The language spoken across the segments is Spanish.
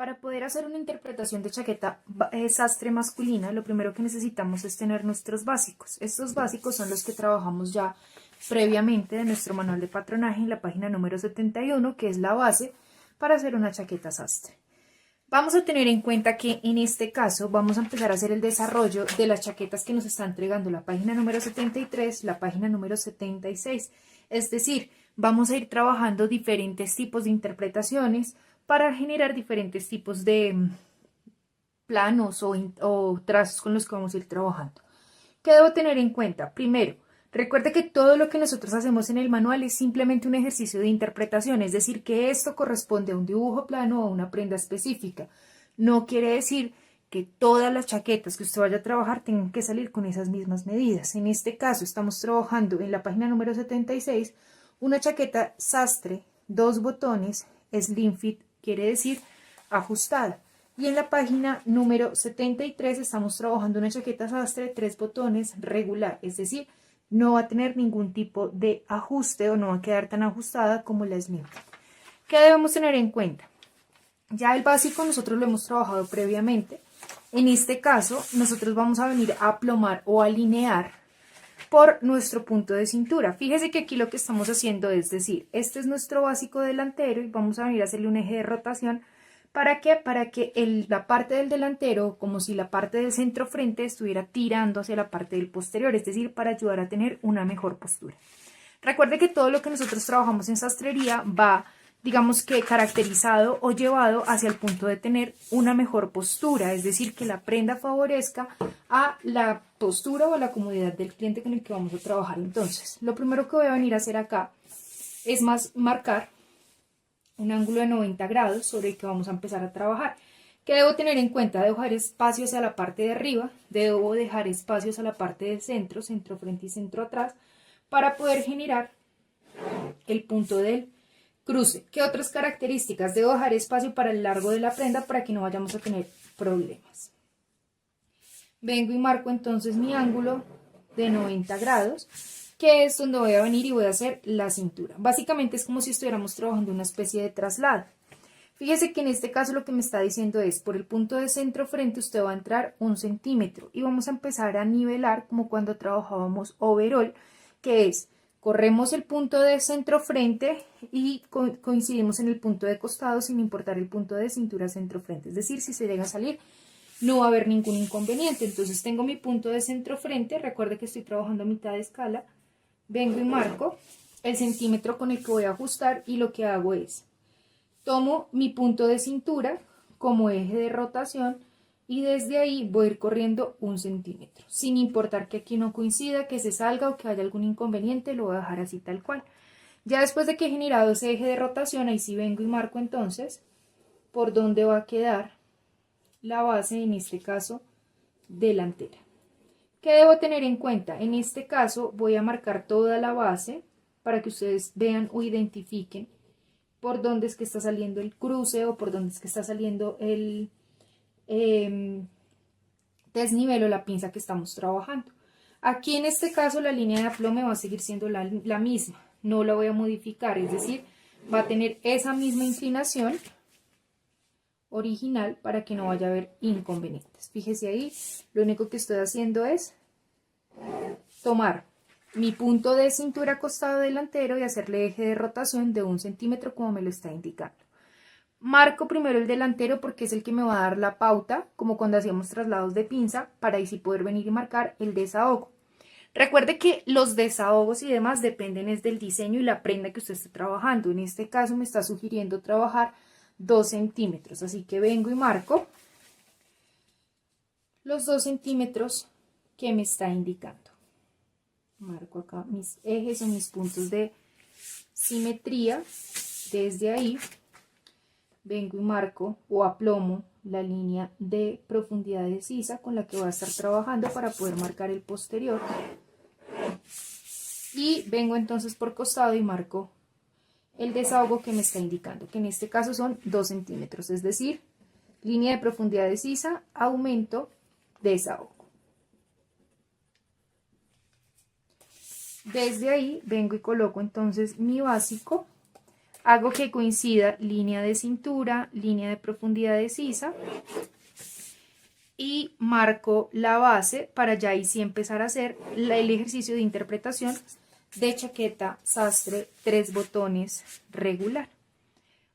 Para poder hacer una interpretación de chaqueta sastre masculina, lo primero que necesitamos es tener nuestros básicos. Estos básicos son los que trabajamos ya previamente de nuestro manual de patronaje en la página número 71, que es la base para hacer una chaqueta sastre. Vamos a tener en cuenta que en este caso vamos a empezar a hacer el desarrollo de las chaquetas que nos está entregando la página número 73, la página número 76. Es decir, vamos a ir trabajando diferentes tipos de interpretaciones para generar diferentes tipos de planos o trazos con los que vamos a ir trabajando. ¿Qué debo tener en cuenta? Primero, recuerde que todo lo que nosotros hacemos en el manual es simplemente un ejercicio de interpretación, es decir, que esto corresponde a un dibujo plano o a una prenda específica. No quiere decir que todas las chaquetas que usted vaya a trabajar tengan que salir con esas mismas medidas. En este caso estamos trabajando en la página número 76 una chaqueta sastre, 2 botones, slim fit, quiere decir ajustada. Y en la página número 73 estamos trabajando una chaqueta sastre, 3 botones, regular, es decir, no va a tener ningún tipo de ajuste o no va a quedar tan ajustada como la slim. ¿Qué debemos tener en cuenta? Ya el básico nosotros lo hemos trabajado previamente. En este caso, nosotros vamos a venir a aplomar o alinear por nuestro punto de cintura. Fíjese que aquí lo que estamos haciendo es decir, este es nuestro básico delantero y vamos a venir a hacerle un eje de rotación. ¿Para qué? Para que la parte del delantero, como si la parte del centro frente estuviera tirando hacia la parte del posterior, es decir, para ayudar a tener una mejor postura. Recuerde que todo lo que nosotros trabajamos en sastrería va, digamos que caracterizado o llevado hacia el punto de tener una mejor postura, es decir, que la prenda favorezca a la postura o a la comodidad del cliente con el que vamos a trabajar. Entonces, lo primero que voy a venir a hacer acá es marcar un ángulo de 90 grados sobre el que vamos a empezar a trabajar. ¿Qué debo tener en cuenta? Debo dejar espacios a la parte de arriba, debo dejar espacios a la parte del centro, centro frente y centro atrás, para poder generar el punto del cruce. ¿Qué otras características? Debo dejar espacio para el largo de la prenda para que no vayamos a tener problemas. Vengo y marco entonces mi ángulo de 90 grados, que es donde voy a venir y voy a hacer la cintura. Básicamente es como si estuviéramos trabajando una especie de traslado. Fíjese que en este caso lo que me está diciendo es, por el punto de centro frente usted va a entrar 1 centímetro y vamos a empezar a nivelar como cuando trabajábamos overall, que es, corremos el punto de centro frente y coincidimos en el punto de costado sin importar el punto de cintura centro frente. Es decir, si se llega a salir, no va a haber ningún inconveniente. Entonces tengo mi punto de centro frente, recuerde que estoy trabajando a mitad de escala, vengo y marco el centímetro con el que voy a ajustar y lo que hago es, tomo mi punto de cintura como eje de rotación y desde ahí voy a ir corriendo 1 centímetro, sin importar que aquí no coincida, que se salga o que haya algún inconveniente, lo voy a dejar así tal cual. Ya después de que he generado ese eje de rotación, ahí sí vengo y marco entonces por dónde va a quedar la base, en este caso delantera. ¿Qué debo tener en cuenta? En este caso voy a marcar toda la base para que ustedes vean o identifiquen por dónde es que está saliendo el cruce o por dónde es que está saliendo el desnivel o la pinza que estamos trabajando. Aquí en este caso la línea de aplome va a seguir siendo la misma, no la voy a modificar, es decir, va a tener esa misma inclinación original para que no vaya a haber inconvenientes. Fíjese ahí, lo único que estoy haciendo es tomar mi punto de cintura costado delantero y hacerle eje de rotación de 1 centímetro como me lo está indicando. Marco primero el delantero porque es el que me va a dar la pauta, como cuando hacíamos traslados de pinza, para ahí sí poder venir y marcar el desahogo. Recuerde que los desahogos y demás dependen es del diseño y la prenda que usted esté trabajando. En este caso me está sugiriendo trabajar 2 centímetros, así que vengo y marco los 2 centímetros que me está indicando. Marco acá mis ejes o mis puntos de simetría. Desde ahí vengo y marco o aplomo la línea de profundidad de sisa con la que voy a estar trabajando para poder marcar el posterior. Y vengo entonces por costado y marco el desahogo que me está indicando, que en este caso son 2 centímetros, es decir, línea de profundidad de sisa, aumento, desahogo. Desde ahí vengo y coloco entonces mi básico hago que coincida línea de cintura, línea de profundidad de sisa y marco la base para ya ahí sí empezar a hacer el ejercicio de interpretación de chaqueta sastre 3 botones regular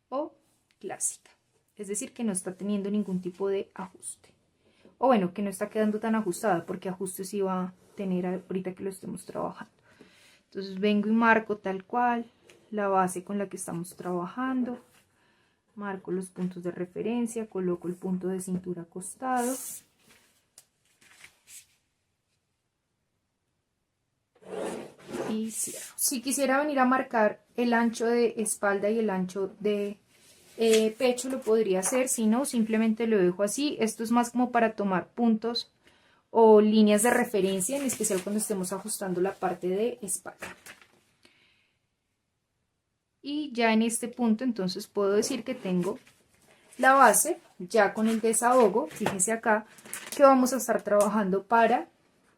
o clásica. Es decir, que no está teniendo ningún tipo de ajuste. O bueno, que no está quedando tan ajustada, porque ajustes sí va a tener ahorita que lo estemos trabajando. Entonces vengo y marco tal cual la base con la que estamos trabajando. Marco los puntos de referencia, coloco el punto de cintura acostado. Y cierro. Si quisiera venir a marcar el ancho de espalda y el ancho de pecho lo podría hacer, si no simplemente lo dejo así. Esto es más como para tomar puntos o líneas de referencia, en especial cuando estemos ajustando la parte de espalda. Y ya en este punto entonces puedo decir que tengo la base ya con el desahogo. Fíjense acá que vamos a estar trabajando para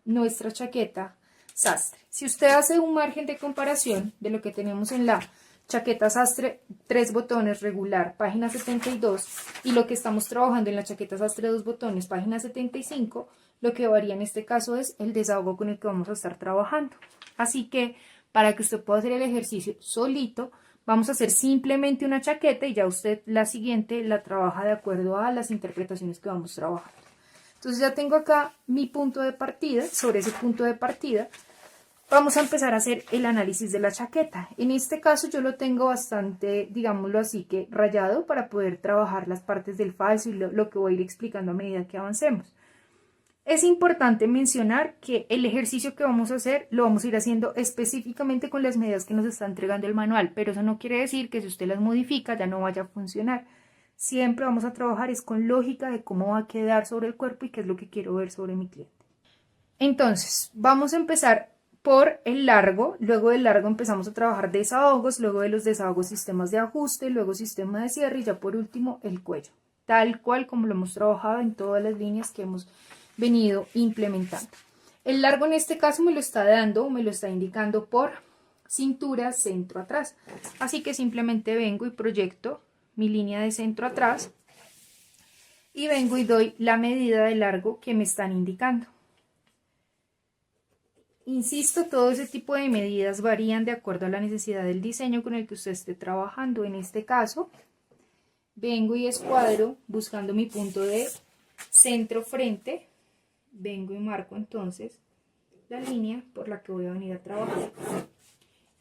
nuestra chaqueta sastre. Si usted hace un margen de comparación de lo que tenemos en la chaqueta sastre 3 botones regular, página 72, y lo que estamos trabajando en la chaqueta sastre 2 botones, página 75, lo que varía en este caso es el desahogo con el que vamos a estar trabajando. Así que para que usted pueda hacer el ejercicio solito, vamos a hacer simplemente una chaqueta y ya usted la siguiente la trabaja de acuerdo a las interpretaciones que vamos trabajando. Entonces ya tengo acá mi punto de partida. Sobre ese punto de partida vamos a empezar a hacer el análisis de la chaqueta. En este caso yo lo tengo bastante, digámoslo así, que rayado para poder trabajar las partes del falso y lo que voy a ir explicando a medida que avancemos. Es importante mencionar que el ejercicio que vamos a hacer lo vamos a ir haciendo específicamente con las medidas que nos está entregando el manual, pero eso no quiere decir que si usted las modifica ya no vaya a funcionar. Siempre vamos a trabajar es con lógica de cómo va a quedar sobre el cuerpo y qué es lo que quiero ver sobre mi cliente. Entonces, vamos a empezar por el largo. Luego del largo empezamos a trabajar desahogos, luego de los desahogos sistemas de ajuste, luego sistema de cierre y ya por último el cuello, tal cual como lo hemos trabajado en todas las líneas que hemos venido implementando. El largo en este caso me lo está dando, me lo está indicando por cintura, centro, atrás. Así que simplemente vengo y proyecto mi línea de centro atrás y vengo y doy la medida de largo que me están indicando. Insisto, todo ese tipo de medidas varían de acuerdo a la necesidad del diseño con el que usted esté trabajando. En este caso, vengo y escuadro buscando mi punto de centro frente. Vengo y marco entonces la línea por la que voy a venir a trabajar.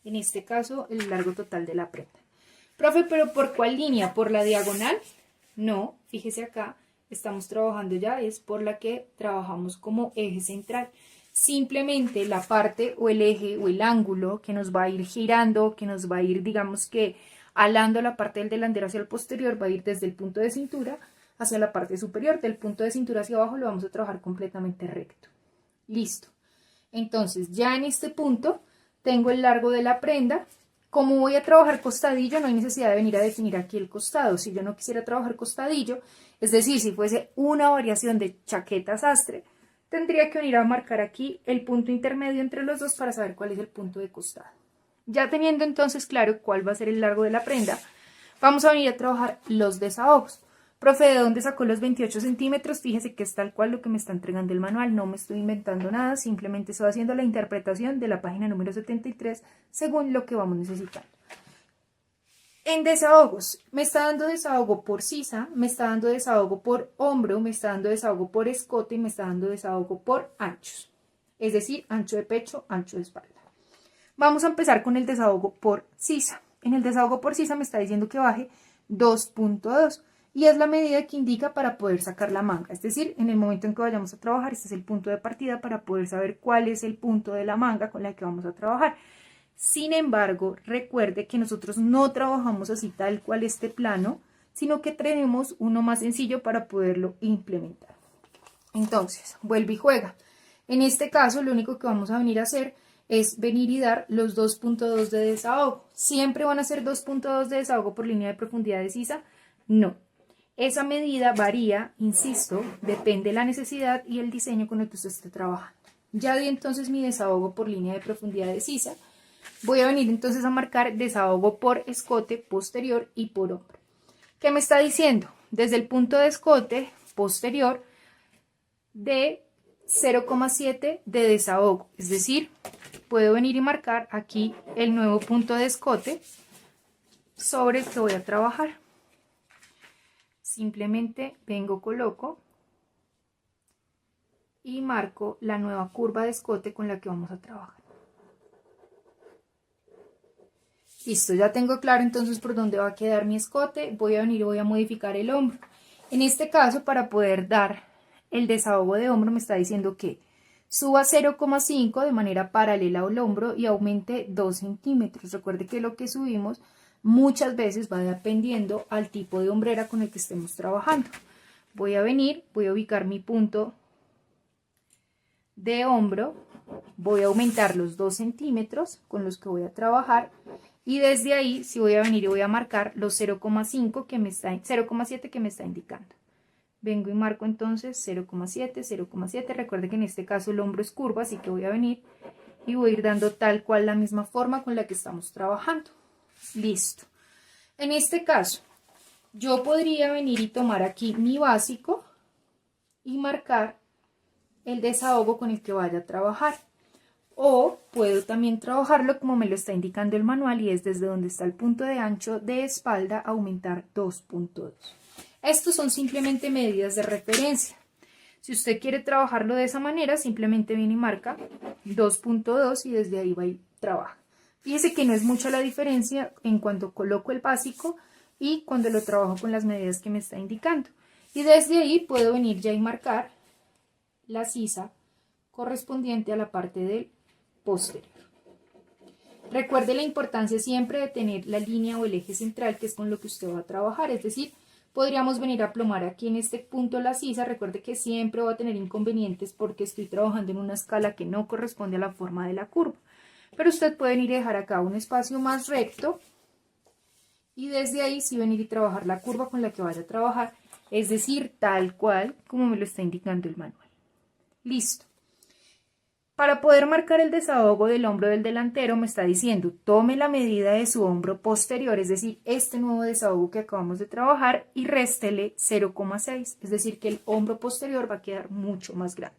En este caso, el largo total de la prenda. Profe, ¿pero por cuál línea? ¿Por la diagonal? No, fíjese acá, estamos trabajando ya, es por la que trabajamos como eje central. Simplemente la parte o el eje o el ángulo que nos va a ir girando, que nos va a ir, digamos que, alando la parte del delantero hacia el posterior, va a ir desde el punto de cintura hacia la parte superior. Del punto de cintura hacia abajo lo vamos a trabajar completamente recto. Listo. Entonces, ya en este punto tengo el largo de la prenda. Como voy a trabajar costadillo, no hay necesidad de venir a definir aquí el costado. Si yo no quisiera trabajar costadillo, es decir, si fuese una variación de chaqueta sastre, tendría que venir a marcar aquí el punto intermedio entre los dos para saber cuál es el punto de costado. Ya teniendo entonces claro cuál va a ser el largo de la prenda, vamos a venir a trabajar los desahogos. Profe, ¿de dónde sacó los 28 centímetros? Fíjese que es tal cual lo que me está entregando el manual, no me estoy inventando nada, simplemente estoy haciendo la interpretación de la página número 73 según lo que vamos necesitando. En desahogos, me está dando desahogo por sisa, me está dando desahogo por hombro, me está dando desahogo por escote y me está dando desahogo por anchos, es decir, ancho de pecho, ancho de espalda. Vamos a empezar con el desahogo por sisa. En el desahogo por sisa me está diciendo que baje 2.2. Y es la medida que indica para poder sacar la manga, es decir, en el momento en que vayamos a trabajar, este es el punto de partida para poder saber cuál es el punto de la manga con la que vamos a trabajar. Sin embargo, recuerde que nosotros no trabajamos así tal cual este plano, sino que tenemos uno más sencillo para poderlo implementar. Entonces, vuelve y juega. En este caso, lo único que vamos a venir a hacer es venir y dar los 2.2 de desahogo. ¿Siempre van a ser 2.2 de desahogo por línea de profundidad de sisa? No. Esa medida varía, insisto, depende de la necesidad y el diseño con el que usted esté trabajando. Ya di entonces mi desahogo por línea de profundidad de sisa. Voy a venir entonces a marcar desahogo por escote posterior y por hombro. ¿Qué me está diciendo? Desde el punto de escote posterior de 0,7 de desahogo, es decir, puedo venir y marcar aquí el nuevo punto de escote sobre el que voy a trabajar. Simplemente vengo, coloco y marco la nueva curva de escote con la que vamos a trabajar. Listo, ya tengo claro entonces por dónde va a quedar mi escote. Voy a venir y voy a modificar el hombro. En este caso, para poder dar el desahogo de hombro, me está diciendo que suba 0,5 de manera paralela al hombro y aumente 2 centímetros. Recuerde que lo que subimos muchas veces va dependiendo al tipo de hombrera con el que estemos trabajando. Voy a venir, voy a ubicar mi punto de hombro, voy a aumentar los 2 centímetros con los que voy a trabajar y desde ahí sí voy a venir y voy a marcar los 0,5 que me está, 0,7 que me está indicando. Vengo y marco entonces 0,7, 0,7. Recuerde que en este caso el hombro es curva, así que voy a venir y voy a ir dando tal cual la misma forma con la que estamos trabajando. Listo. En este caso, yo podría venir y tomar aquí mi básico y marcar el desahogo con el que vaya a trabajar. O puedo también trabajarlo como me lo está indicando el manual y es desde donde está el punto de ancho de espalda aumentar 2.2. Estos son simplemente medidas de referencia. Si usted quiere trabajarlo de esa manera, simplemente viene y marca 2.2 y desde ahí va y trabaja. Fíjese que no es mucha la diferencia en cuanto coloco el básico y cuando lo trabajo con las medidas que me está indicando. Y desde ahí puedo venir ya y marcar la sisa correspondiente a la parte del posterior. Recuerde la importancia siempre de tener la línea o el eje central, que es con lo que usted va a trabajar, es decir, podríamos venir a plomar aquí en este punto la sisa. Recuerde que siempre va a tener inconvenientes porque estoy trabajando en una escala que no corresponde a la forma de la curva. Pero usted puede venir a dejar acá un espacio más recto y desde ahí sí venir y trabajar la curva con la que vaya a trabajar, es decir, tal cual como me lo está indicando el manual. Listo. Para poder marcar el desahogo del hombro del delantero me está diciendo, tome la medida de su hombro posterior, es decir, este nuevo desahogo que acabamos de trabajar y réstele 0,6, es decir, que el hombro posterior va a quedar mucho más grande.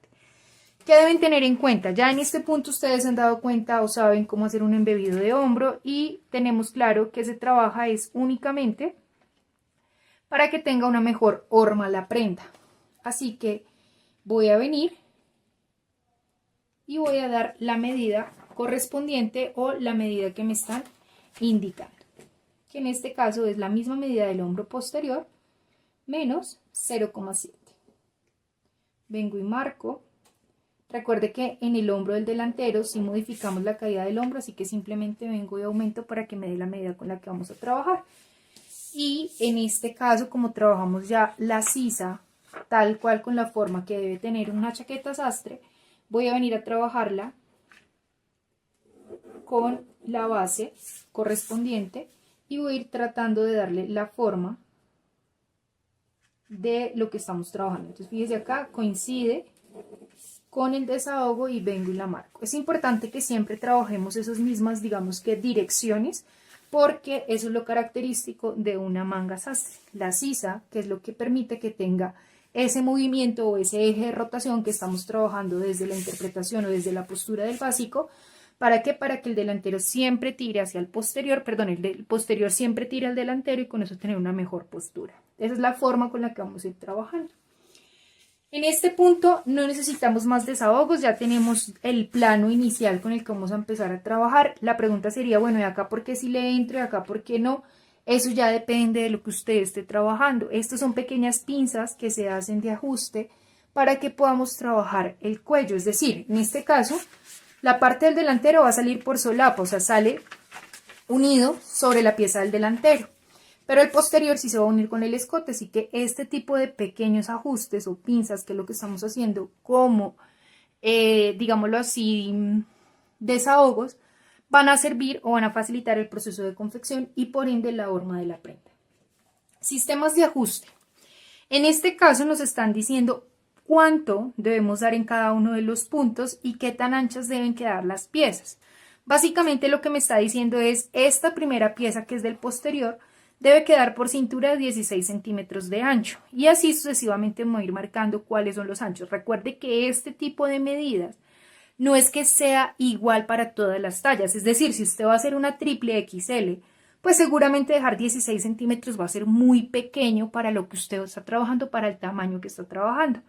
¿Qué deben tener en cuenta? Ya en este punto ustedes se han dado cuenta o saben cómo hacer un embebido de hombro y tenemos claro que se trabaja es únicamente para que tenga una mejor horma la prenda. Así que voy a venir y voy a dar la medida correspondiente o la medida que me están indicando, que en este caso es la misma medida del hombro posterior menos 0,7. Vengo y marco. Recuerde que en el hombro del delantero sí modificamos la caída del hombro, así que simplemente vengo y aumento para que me dé la medida con la que vamos a trabajar. Y en este caso, como trabajamos ya la sisa tal cual con la forma que debe tener una chaqueta sastre, voy a venir a trabajarla con la base correspondiente y voy a ir tratando de darle la forma de lo que estamos trabajando. Entonces fíjese acá, coincide con el desahogo y vengo y la marco. Es importante que siempre trabajemos esas mismas, digamos que direcciones, porque eso es lo característico de una manga sastre. La sisa, que es lo que permite que tenga ese movimiento o ese eje de rotación que estamos trabajando desde la interpretación o desde la postura del básico. ¿Para qué? Para que el delantero siempre tire hacia el posterior, perdón, el posterior siempre tire al delantero y con eso tener una mejor postura. Esa es la forma con la que vamos a ir trabajando. En este punto no necesitamos más desahogos, ya tenemos el plano inicial con el que vamos a empezar a trabajar. La pregunta sería, bueno, ¿y acá por qué sí le entro y acá por qué no? Eso ya depende de lo que usted esté trabajando. Estas son pequeñas pinzas que se hacen de ajuste para que podamos trabajar el cuello. Es decir, en este caso, la parte del delantero va a salir por solapa, o sea, sale unido sobre la pieza del delantero. Pero el posterior sí se va a unir con el escote, así que este tipo de pequeños ajustes o pinzas, que es lo que estamos haciendo como, digámoslo así, desahogos, van a servir o van a facilitar el proceso de confección y por ende la horma de la prenda. Sistemas de ajuste. En este caso nos están diciendo cuánto debemos dar en cada uno de los puntos y qué tan anchas deben quedar las piezas. Básicamente lo que me está diciendo es esta primera pieza que es del posterior debe quedar por cintura de 16 centímetros de ancho y así sucesivamente voy a ir marcando cuáles son los anchos. Recuerde que este tipo de medidas no es que sea igual para todas las tallas, es decir, si usted va a hacer una triple XL, pues seguramente dejar 16 centímetros va a ser muy pequeño para lo que usted está trabajando, para el tamaño que está trabajando.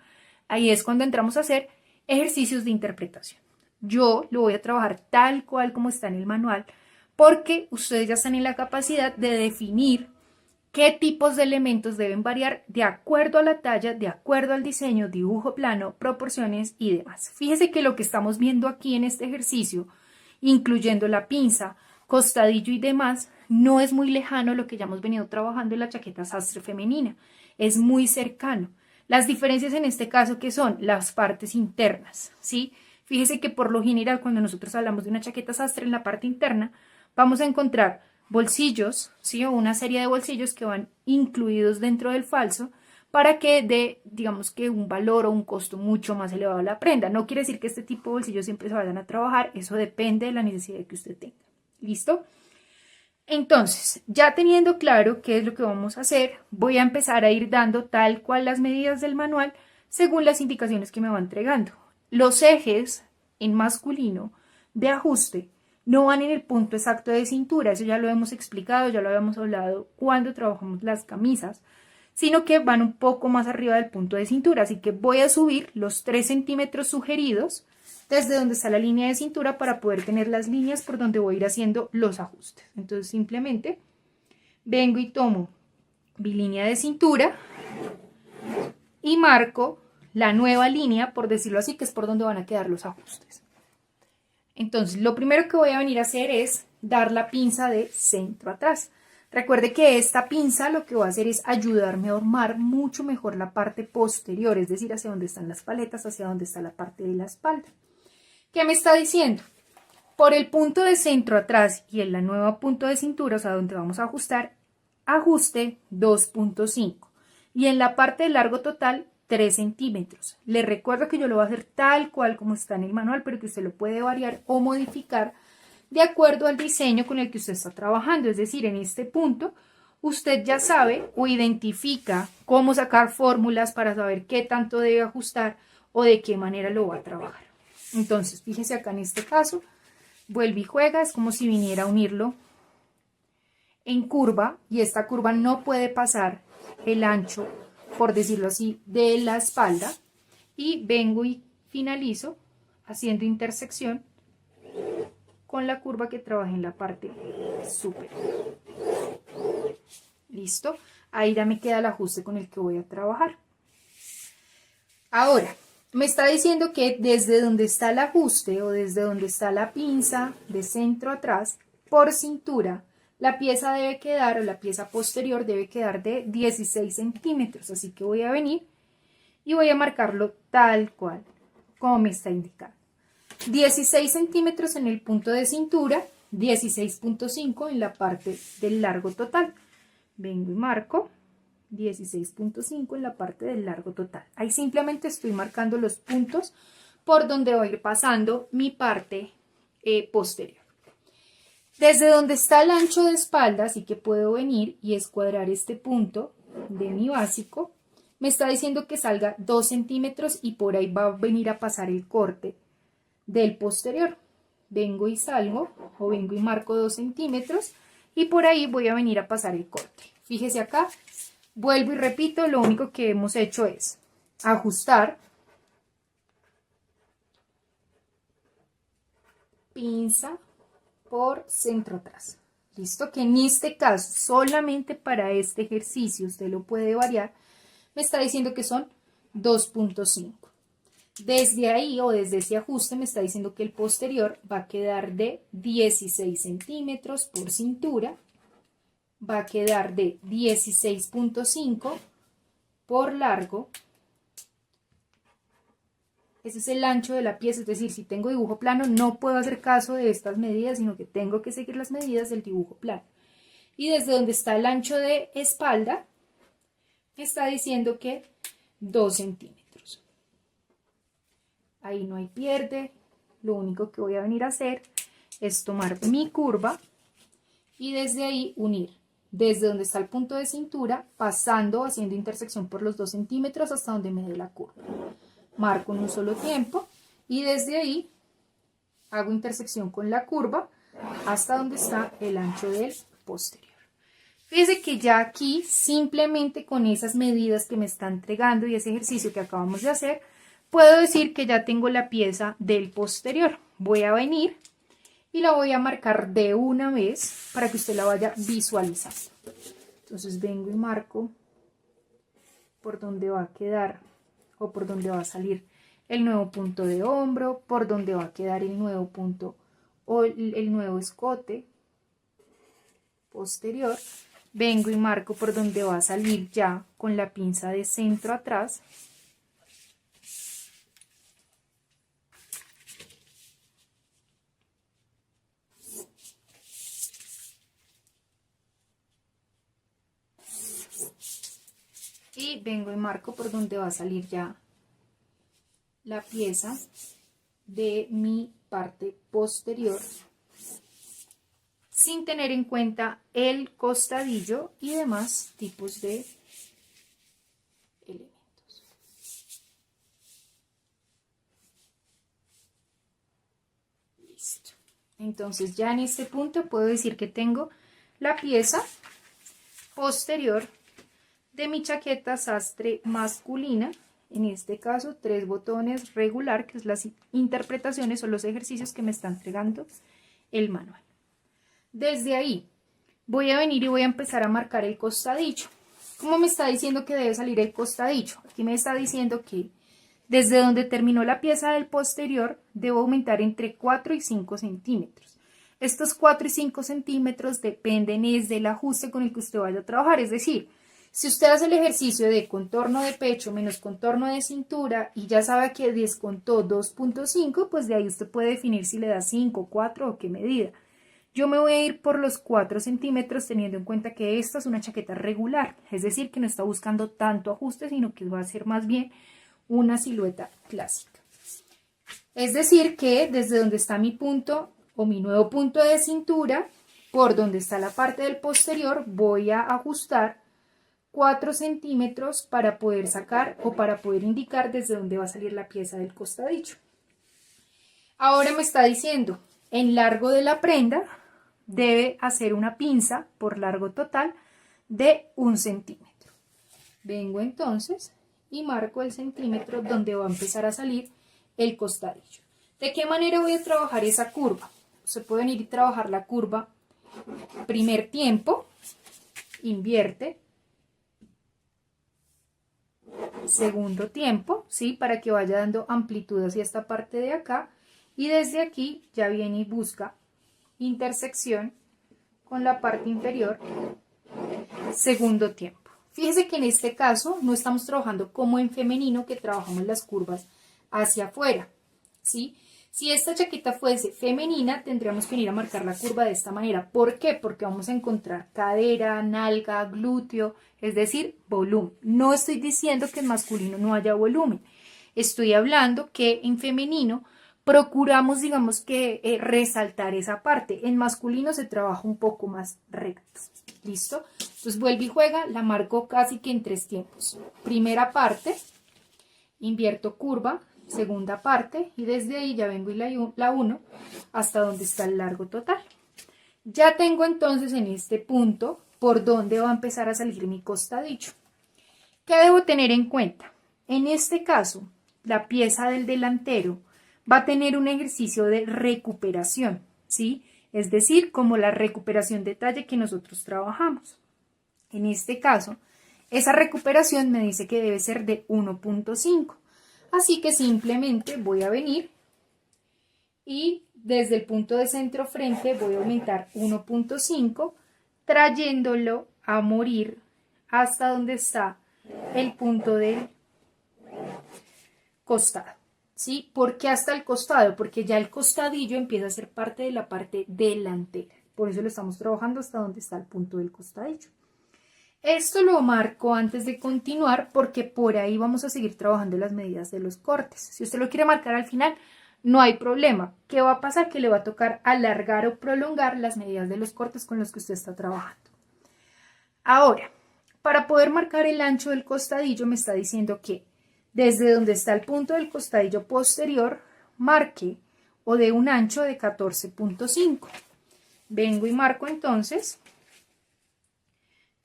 Ahí es cuando entramos a hacer ejercicios de interpretación. Yo lo voy a trabajar tal cual como está en el manual, porque ustedes ya están en la capacidad de definir qué tipos de elementos deben variar de acuerdo a la talla, de acuerdo al diseño, dibujo plano, proporciones y demás. Fíjese que lo que estamos viendo aquí en este ejercicio, incluyendo la pinza, costadillo y demás, no es muy lejano a lo que ya hemos venido trabajando en la chaqueta sastre femenina. Es muy cercano. Las diferencias en este caso que son las partes internas, ¿sí? Fíjese que por lo general cuando nosotros hablamos de una chaqueta sastre en la parte interna, vamos a encontrar bolsillos, ¿sí? O una serie de bolsillos que van incluidos dentro del falso para que dé, digamos que un valor o un costo mucho más elevado a la prenda. No quiere decir que este tipo de bolsillos siempre se vayan a trabajar, eso depende de la necesidad que usted tenga. ¿Listo? Entonces, ya teniendo claro qué es lo que vamos a hacer, voy a empezar a ir dando tal cual las medidas del manual según las indicaciones que me va entregando. Los ejes en masculino de ajuste no van en el punto exacto de cintura, eso ya lo hemos explicado, ya lo habíamos hablado cuando trabajamos las camisas, sino que van un poco más arriba del punto de cintura, así que voy a subir los 3 centímetros sugeridos desde donde está la línea de cintura para poder tener las líneas por donde voy a ir haciendo los ajustes. Entonces simplemente vengo y tomo mi línea de cintura y marco la nueva línea, por decirlo así, que es por donde van a quedar los ajustes. Entonces, lo primero que voy a venir a hacer es dar la pinza de centro atrás. Recuerde que esta pinza lo que va a hacer es ayudarme a armar mucho mejor la parte posterior, es decir, hacia donde están las paletas, hacia donde está la parte de la espalda. ¿Qué me está diciendo? Por el punto de centro atrás y en la nueva punto de cintura, o sea, donde vamos a ajustar, ajuste 2.5 y en la parte de largo total 3 centímetros. Les recuerdo que yo lo voy a hacer tal cual como está en el manual, pero que usted lo puede variar o modificar de acuerdo al diseño con el que usted está trabajando. Es decir, en este punto usted ya sabe o identifica cómo sacar fórmulas para saber qué tanto debe ajustar o de qué manera lo va a trabajar. Entonces, fíjese acá en este caso, vuelve y juega, es como si viniera a unirlo en curva y esta curva no puede pasar el ancho, por decirlo así, de la espalda y vengo y finalizo haciendo intersección con la curva que trabajé en la parte superior. ¿Listo? Ahí ya me queda el ajuste con el que voy a trabajar. Ahora, me está diciendo que desde donde está el ajuste o desde donde está la pinza de centro atrás, por cintura, la pieza debe quedar o la pieza posterior debe quedar de 16 centímetros. Así que voy a venir y voy a marcarlo tal cual, como me está indicando. 16 centímetros en el punto de cintura, 16.5 en la parte del largo total. Vengo y marco 16.5 en la parte del largo total. Ahí simplemente estoy marcando los puntos por donde voy a ir pasando mi parte posterior. Desde donde está el ancho de espalda, así que puedo venir y escuadrar este punto de mi básico. Me está diciendo que salga 2 centímetros y por ahí va a venir a pasar el corte del posterior. Vengo y salgo o vengo y marco 2 centímetros y por ahí voy a venir a pasar el corte. Fíjese acá, vuelvo y repito, lo único que hemos hecho es ajustar, pinza por centro atrás. ¿Listo? Que en este caso, solamente para este ejercicio, usted lo puede variar, me está diciendo que son 2.5. Desde ahí o desde ese ajuste me está diciendo que el posterior va a quedar de 16 centímetros por cintura, va a quedar de 16.5 por largo. Ese es el ancho de la pieza, es decir, si tengo dibujo plano no puedo hacer caso de estas medidas, sino que tengo que seguir las medidas del dibujo plano. Y desde donde está el ancho de espalda, me está diciendo que 2 centímetros. Ahí no hay pierde, lo único que voy a venir a hacer es tomar mi curva y desde ahí unir. Desde donde está el punto de cintura, pasando, haciendo intersección por los 2 centímetros hasta donde me dé la curva. Marco en un solo tiempo y desde ahí hago intersección con la curva hasta donde está el ancho del posterior. Fíjense que ya aquí, simplemente con esas medidas que me está entregando y ese ejercicio que acabamos de hacer, puedo decir que ya tengo la pieza del posterior. Voy a venir y la voy a marcar de una vez para que usted la vaya visualizando. Entonces vengo y marco por donde va a quedar o por donde va a salir el nuevo punto de hombro, por donde va a quedar el nuevo punto o el nuevo escote posterior. Vengo y marco por donde va a salir ya con la pinza de centro atrás. Y vengo y marco por donde va a salir ya la pieza de mi parte posterior, sin tener en cuenta el costadillo y demás tipos de elementos. Listo. Entonces ya en este punto puedo decir que tengo la pieza posterior de mi chaqueta sastre masculina. En este caso 3 botones regular, que es las interpretaciones o los ejercicios que me está entregando el manual. Desde ahí voy a venir y voy a empezar a marcar el costadillo. ¿Cómo me está diciendo que debe salir el costadillo? Aquí me está diciendo que desde donde terminó la pieza del posterior debo aumentar entre 4 y 5 centímetros. Estos 4 y 5 centímetros dependen del ajuste con el que usted vaya a trabajar. Es decir, si usted hace el ejercicio de contorno de pecho menos contorno de cintura y ya sabe que descontó 2.5, pues de ahí usted puede definir si le da 5, 4 o qué medida. Yo me voy a ir por los 4 centímetros teniendo en cuenta que esta es una chaqueta regular, es decir, que no está buscando tanto ajuste, sino que va a ser más bien una silueta clásica. Es decir, que desde donde está mi punto o mi nuevo punto de cintura, por donde está la parte del posterior, voy a ajustar 4 centímetros para poder sacar o para poder indicar desde dónde va a salir la pieza del costadillo. Ahora me está diciendo, en largo de la prenda debe hacer una pinza por largo total de 1 centímetro. Vengo entonces y marco el centímetro donde va a empezar a salir el costadillo. ¿De qué manera voy a trabajar esa curva? Se puede venir y trabajar la curva primer tiempo, invierte, segundo tiempo, ¿sí? Para que vaya dando amplitud hacia esta parte de acá y desde aquí ya viene y busca intersección con la parte inferior, segundo tiempo. Fíjese que en este caso no estamos trabajando como en femenino, que trabajamos las curvas hacia afuera, ¿sí? Si esta chaqueta fuese femenina, tendríamos que venir a marcar la curva de esta manera. ¿Por qué? Porque vamos a encontrar cadera, nalga, glúteo, es decir, volumen. No estoy diciendo que en masculino no haya volumen. Estoy hablando que en femenino procuramos, digamos que, resaltar esa parte. En masculino se trabaja un poco más recto. ¿Listo? Entonces vuelve y juega, la marco casi que en 3 tiempos. Primera parte, invierto curva, segunda parte y desde ahí ya vengo y la uno hasta donde está el largo total. Ya tengo entonces en este punto por donde va a empezar a salir mi costadillo. ¿Qué debo tener en cuenta? En este caso, la pieza del delantero va a tener un ejercicio de recuperación, ¿sí? Es decir, como la recuperación de talle que nosotros trabajamos. En este caso, esa recuperación me dice que debe ser de 1.5. Así que simplemente voy a venir y desde el punto de centro frente voy a aumentar 1.5, trayéndolo a morir hasta donde está el punto del costado. ¿Sí? ¿Por qué hasta el costado? Porque ya el costadillo empieza a ser parte de la parte delantera. Por eso lo estamos trabajando hasta donde está el punto del costadillo. Esto lo marco antes de continuar porque por ahí vamos a seguir trabajando las medidas de los cortes. Si usted lo quiere marcar al final, no hay problema. ¿Qué va a pasar? Que le va a tocar alargar o prolongar las medidas de los cortes con los que usted está trabajando. Ahora, para poder marcar el ancho del costadillo me está diciendo que desde donde está el punto del costadillo posterior, marque o de un ancho de 14.5. Vengo y marco entonces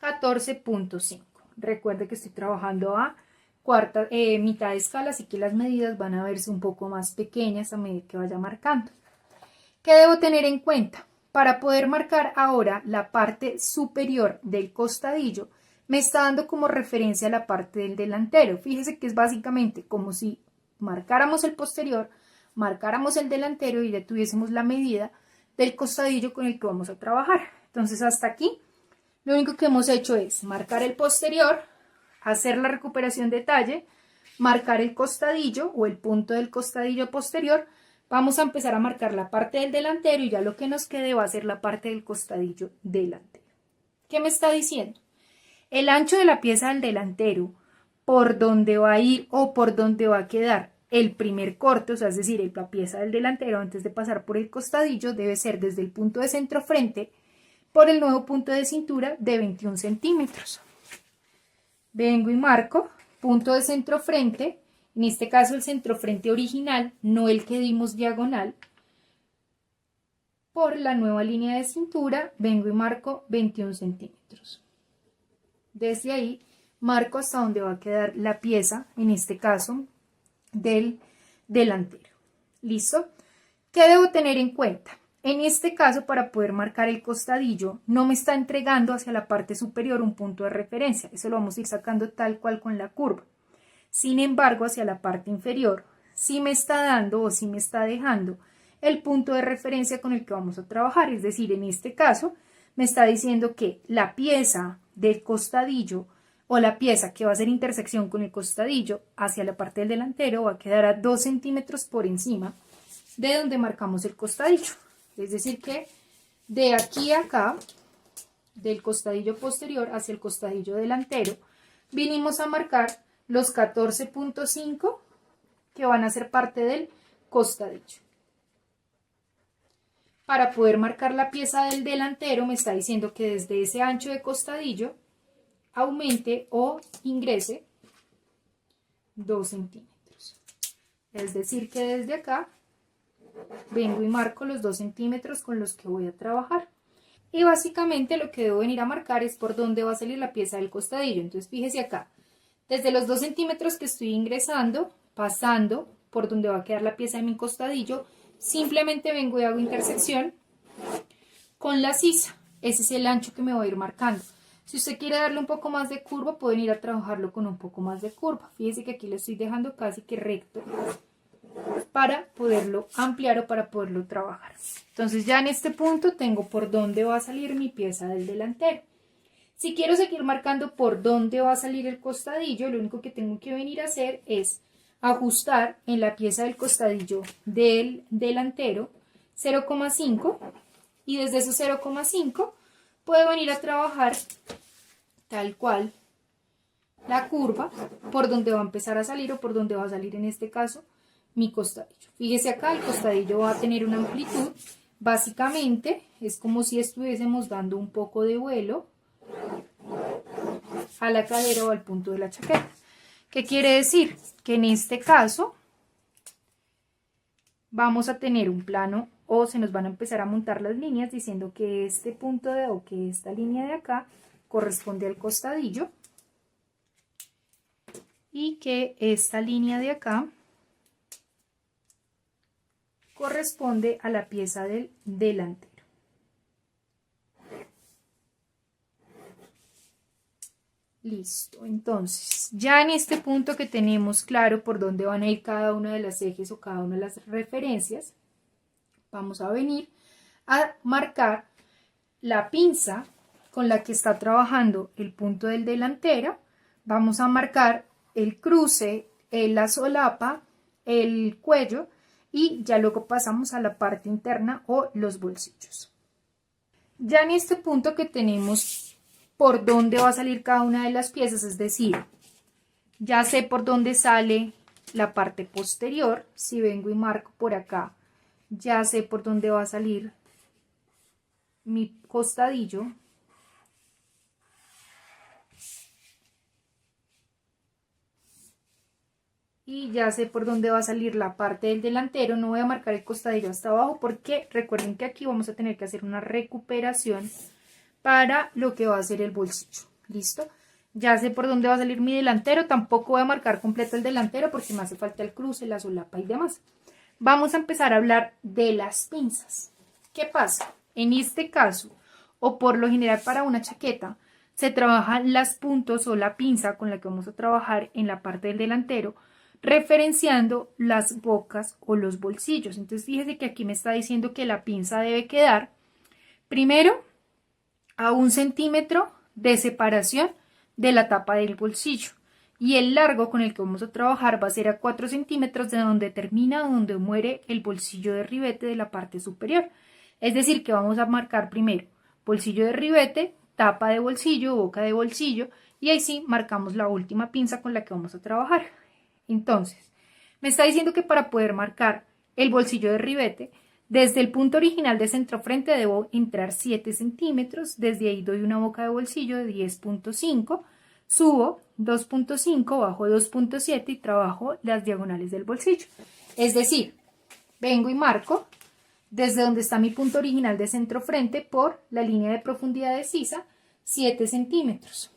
14.5. Recuerde que estoy trabajando a mitad de escala, así que las medidas van a verse un poco más pequeñas a medida que vaya marcando. ¿Qué debo tener en cuenta? Para poder marcar ahora la parte superior del costadillo, me está dando como referencia la parte del delantero. Fíjese que es básicamente como si marcáramos el posterior, marcáramos el delantero y ya tuviésemos la medida del costadillo con el que vamos a trabajar. Entonces hasta aquí lo único que hemos hecho es marcar el posterior, hacer la recuperación de talle, marcar el costadillo o el punto del costadillo posterior. Vamos a empezar a marcar la parte del delantero y ya lo que nos quede va a ser la parte del costadillo delantero. ¿Qué me está diciendo? El ancho de la pieza del delantero, por donde va a ir o por donde va a quedar el primer corte, o sea, es decir, la pieza del delantero antes de pasar por el costadillo, debe ser desde el punto de centro frente por el nuevo punto de cintura de 21 centímetros. Vengo y marco punto de centro frente, en este caso el centro frente original, no el que dimos diagonal, por la nueva línea de cintura, vengo y marco 21 centímetros. Desde ahí marco hasta donde va a quedar la pieza, en este caso del delantero. ¿Listo? ¿Qué debo tener en cuenta? En este caso, para poder marcar el costadillo, no me está entregando hacia la parte superior un punto de referencia. Eso lo vamos a ir sacando tal cual con la curva. Sin embargo, hacia la parte inferior, sí me está dando o sí me está dejando el punto de referencia con el que vamos a trabajar. Es decir, en este caso, me está diciendo que la pieza del costadillo o la pieza que va a hacer intersección con el costadillo hacia la parte del delantero va a quedar a 2 centímetros por encima de donde marcamos el costadillo. Es decir que de aquí a acá, del costadillo posterior hacia el costadillo delantero, vinimos a marcar los 14.5 que van a ser parte del costadillo. Para poder marcar la pieza del delantero me está diciendo que desde ese ancho de costadillo aumente o ingrese 2 centímetros. Es decir que desde acá vengo y marco los 2 centímetros con los que voy a trabajar. Y básicamente lo que debo venir a marcar es por dónde va a salir la pieza del costadillo. Entonces fíjese acá, desde los 2 centímetros que estoy ingresando, pasando por donde va a quedar la pieza de mi costadillo, simplemente vengo y hago intersección con la sisa. Ese es el ancho que me voy a ir marcando. Si usted quiere darle un poco más de curva, pueden ir a trabajarlo con un poco más de curva. Fíjese que aquí lo estoy dejando casi que recto para poderlo ampliar o para poderlo trabajar. Entonces ya en este punto tengo por dónde va a salir mi pieza del delantero. Si quiero seguir marcando por dónde va a salir el costadillo, lo único que tengo que venir a hacer es ajustar en la pieza del costadillo del delantero 0,5 y desde esos 0,5 puedo venir a trabajar tal cual la curva por donde va a empezar a salir o por donde va a salir en este caso mi costadillo. Fíjese acá, el costadillo va a tener una amplitud, básicamente es como si estuviésemos dando un poco de vuelo a la cadera o al punto de la chaqueta. ¿Qué quiere decir? Que en este caso vamos a tener un plano o se nos van a empezar a montar las líneas diciendo que este punto o que esta línea de acá corresponde al costadillo y que esta línea de acá corresponde a la pieza del delantero. Listo, entonces ya en este punto que tenemos claro por dónde van a ir cada una de las ejes o cada una de las referencias, vamos a venir a marcar la pinza con la que está trabajando el punto del delantero. Vamos a marcar el cruce, la solapa, el cuello y ya luego pasamos a la parte interna o los bolsillos. Ya en este punto que tenemos por dónde va a salir cada una de las piezas, es decir, ya sé por dónde sale la parte posterior. Si vengo y marco por acá, ya sé por dónde va a salir mi costadillo. Y ya sé por dónde va a salir la parte del delantero. No voy a marcar el costadillo hasta abajo porque recuerden que aquí vamos a tener que hacer una recuperación para lo que va a ser el bolsillo. ¿Listo? Ya sé por dónde va a salir mi delantero. Tampoco voy a marcar completo el delantero porque me hace falta el cruce, la solapa y demás. Vamos a empezar a hablar de las pinzas. ¿Qué pasa? En este caso, o por lo general para una chaqueta, se trabajan las puntos o la pinza con la que vamos a trabajar en la parte del delantero, referenciando las bocas o los bolsillos. Entonces fíjese que aquí me está diciendo que la pinza debe quedar primero a 1 centímetro de separación de la tapa del bolsillo, y el largo con el que vamos a trabajar va a ser a 4 centímetros de donde termina, donde muere el bolsillo de ribete de la parte superior. Es decir, que vamos a marcar primero bolsillo de ribete, tapa de bolsillo, boca de bolsillo, y ahí sí marcamos la última pinza con la que vamos a trabajar. Entonces, me está diciendo que para poder marcar el bolsillo de ribete, desde el punto original de centrofrente debo entrar 7 centímetros, desde ahí doy una boca de bolsillo de 10.5, subo 2.5, bajo 2.7 y trabajo las diagonales del bolsillo. Es decir, vengo y marco desde donde está mi punto original de centrofrente por la línea de profundidad de sisa 7 centímetros.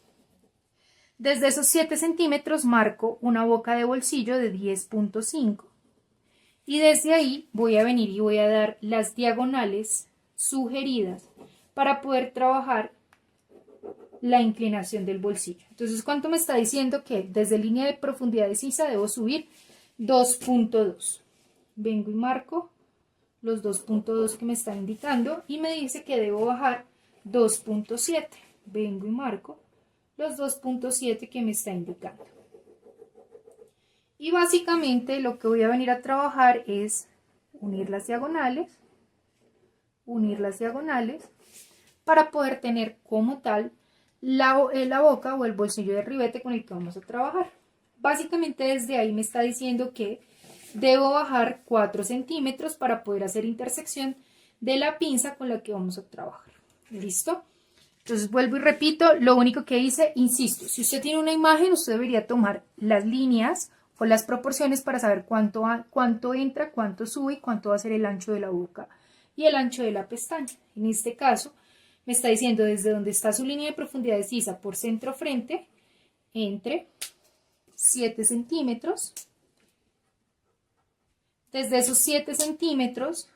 Desde esos 7 centímetros marco una boca de bolsillo de 10.5 y desde ahí voy a venir y voy a dar las diagonales sugeridas para poder trabajar la inclinación del bolsillo. Entonces, ¿cuánto me está diciendo? Que desde línea de profundidad de sisa debo subir 2.2. Vengo y marco los 2.2 que me está indicando y me dice que debo bajar 2.7. Vengo y marco los 2.7 que me está indicando. Y básicamente lo que voy a venir a trabajar es unir las diagonales para poder tener como tal la boca o el bolsillo de ribete con el que vamos a trabajar. Básicamente desde ahí me está diciendo que debo bajar 4 centímetros para poder hacer intersección de la pinza con la que vamos a trabajar. ¿Listo? Entonces vuelvo y repito, lo único que hice, insisto, si usted tiene una imagen, usted debería tomar las líneas o las proporciones para saber cuánto entra, cuánto sube y cuánto va a ser el ancho de la boca y el ancho de la pestaña. En este caso, me está diciendo desde donde está su línea de profundidad de sisa por centro frente, entre 7 centímetros. Desde esos 7 centímetros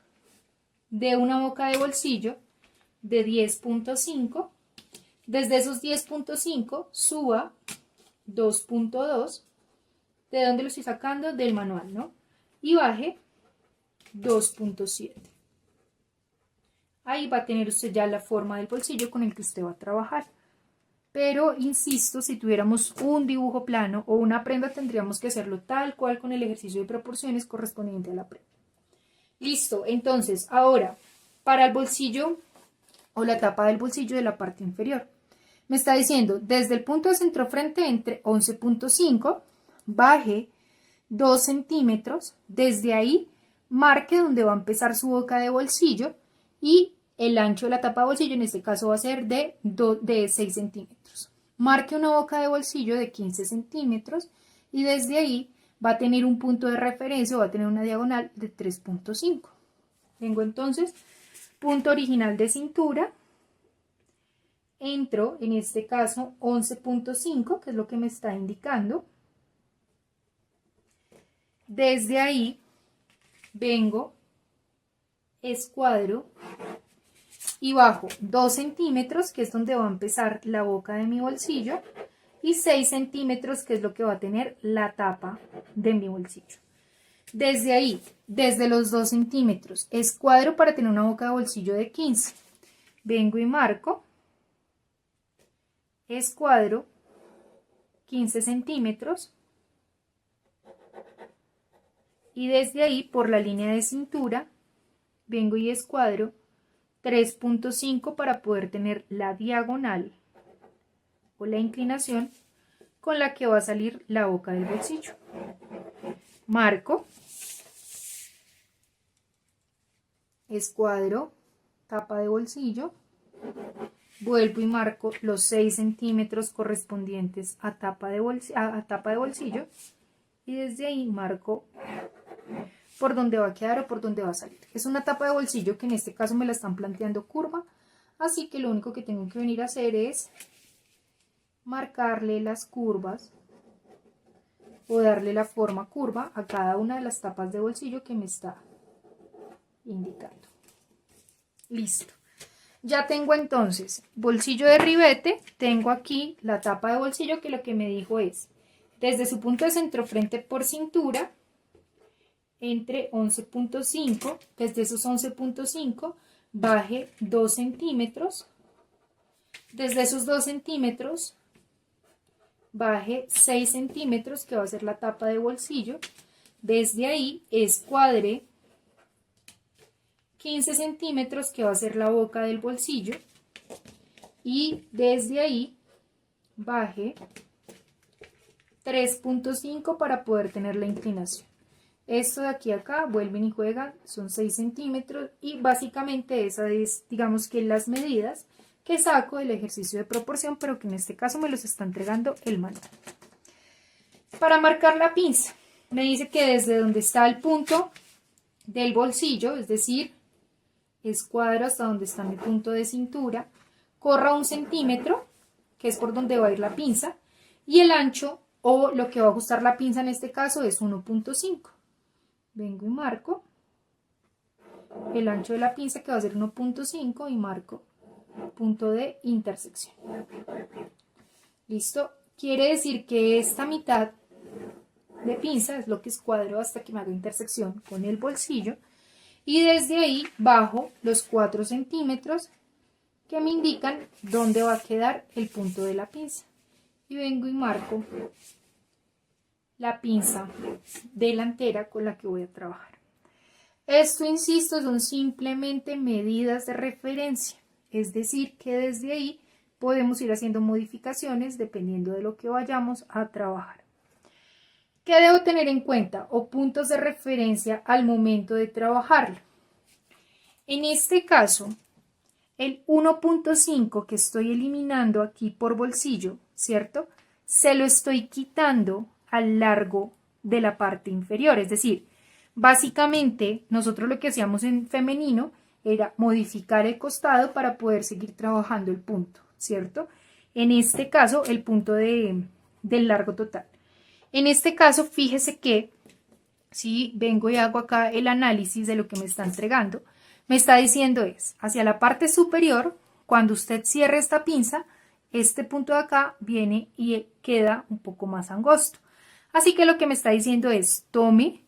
de una boca de bolsillo de 10.5. Desde esos 10.5 suba 2.2. ¿De dónde lo estoy sacando? Del manual, ¿no? Y baje 2.7. Ahí va a tener usted ya la forma del bolsillo con el que usted va a trabajar. Pero, insisto, si tuviéramos un dibujo plano o una prenda, tendríamos que hacerlo tal cual con el ejercicio de proporciones correspondiente a la prenda. Listo, entonces, ahora, para el bolsillo o la tapa del bolsillo de la parte inferior. Me está diciendo, desde el punto de centrofrente entre 11.5, baje 2 centímetros, desde ahí marque donde va a empezar su boca de bolsillo y el ancho de la tapa de bolsillo en este caso va a ser de 6 centímetros. Marque una boca de bolsillo de 15 centímetros y desde ahí va a tener un punto de referencia o va a tener una diagonal de 3.5. Tengo entonces punto original de cintura, entro en este caso 11.5, que es lo que me está indicando. Desde ahí vengo, escuadro y bajo 2 centímetros, que es donde va a empezar la boca de mi bolsillo, y 6 centímetros, que es lo que va a tener la tapa de mi bolsillo. Desde ahí, desde los 2 centímetros, escuadro para tener una boca de bolsillo de 15. Vengo y marco, escuadro 15 centímetros y desde ahí por la línea de cintura vengo y escuadro 3.5 para poder tener la diagonal o la inclinación con la que va a salir la boca del bolsillo. Marco, escuadro, tapa de bolsillo, vuelvo y marco los 6 centímetros correspondientes a tapa de bolsillo y desde ahí marco por dónde va a quedar o por dónde va a salir. Es una tapa de bolsillo que en este caso me la están planteando curva, así que lo único que tengo que venir a hacer es marcarle las curvas o darle la forma curva a cada una de las tapas de bolsillo que me está indicando. Listo. Ya tengo entonces bolsillo de ribete, tengo aquí la tapa de bolsillo que lo que me dijo es desde su punto de centro frente por cintura entre 11.5, desde esos 11.5 baje 2 centímetros, desde esos 2 centímetros baje 6 centímetros que va a ser la tapa de bolsillo, desde ahí escuadre 15 centímetros que va a ser la boca del bolsillo y desde ahí baje 3.5 para poder tener la inclinación. Esto de aquí a acá vuelven y juegan, son 6 centímetros y básicamente esas es, digamos que las medidas que saco del ejercicio de proporción, pero que en este caso me los está entregando el manual. Para marcar la pinza, me dice que desde donde está el punto del bolsillo, es decir, escuadro hasta donde está mi punto de cintura, corra 1 centímetro, que es por donde va a ir la pinza, y el ancho o lo que va a ajustar la pinza en este caso es 1.5. Vengo y marco el ancho de la pinza que va a ser 1.5 y marco punto de intersección. ¿Listo? Quiere decir que esta mitad de pinza es lo que escuadro hasta que me haga intersección con el bolsillo y desde ahí bajo los 4 centímetros que me indican dónde va a quedar el punto de la pinza y vengo y marco la pinza delantera con la que voy a trabajar. Esto, insisto, son simplemente medidas de referencia, es decir, que desde ahí podemos ir haciendo modificaciones dependiendo de lo que vayamos a trabajar. ¿Qué debo tener en cuenta o puntos de referencia al momento de trabajarlo? En este caso, el 1.5 que estoy eliminando aquí por bolsillo, ¿cierto? Se lo estoy quitando al largo de la parte inferior, es decir, básicamente nosotros lo que hacíamos en femenino era modificar el costado para poder seguir trabajando el punto, ¿cierto? En este caso, el punto del largo total. En este caso, fíjese que si vengo y hago acá el análisis de lo que me está entregando, me está diciendo es, hacia la parte superior, cuando usted cierre esta pinza, este punto de acá viene y queda un poco más angosto. Así que lo que me está diciendo es, tome